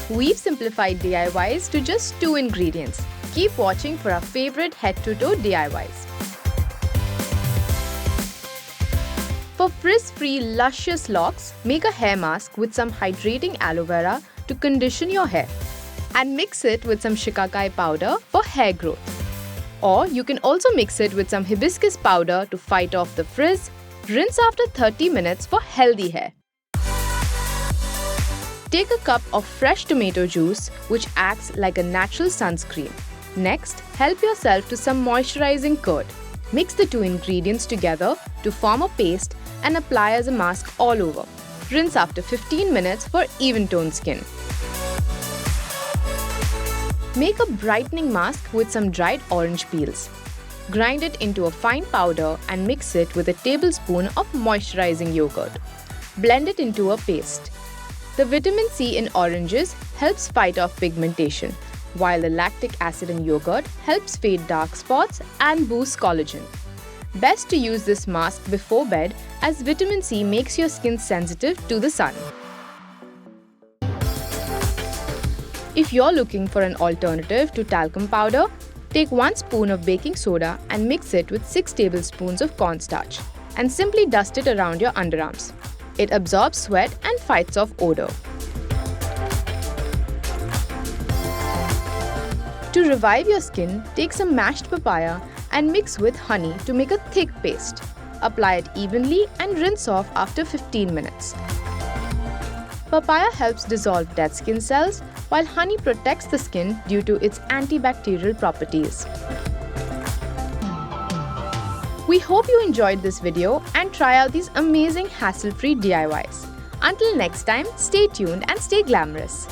We've simplified DIYs to just 2 ingredients. Keep watching for our favorite head-to-toe DIYs. For frizz-free, luscious locks, make a hair mask with some hydrating aloe vera to condition your hair. And mix it with some shikakai powder for hair growth. Or you can also mix it with some hibiscus powder to fight off the frizz. Rinse after 30 minutes for healthy hair. Take a cup of fresh tomato juice, which acts like a natural sunscreen. Next, help yourself to some moisturizing curd. Mix the 2 ingredients together to form a paste and apply as a mask all over. Rinse after 15 minutes for even-toned skin. Make a brightening mask with some dried orange peels. Grind it into a fine powder and mix it with a tablespoon of moisturizing yogurt. Blend it into a paste. The vitamin C in oranges helps fight off pigmentation, while the lactic acid in yogurt helps fade dark spots and boost collagen. Best to use this mask before bed as vitamin C makes your skin sensitive to the sun. If you're looking for an alternative to talcum powder, take 1 spoon of baking soda and mix it with 6 tablespoons of cornstarch and simply dust it around your underarms. It absorbs sweat and fights off odor. To revive your skin, take some mashed papaya and mix with honey to make a thick paste. Apply it evenly and rinse off after 15 minutes. Papaya helps dissolve dead skin cells, while honey protects the skin due to its antibacterial properties. We hope you enjoyed this video and try out these amazing hassle-free DIYs. Until next time, stay tuned and stay glamorous.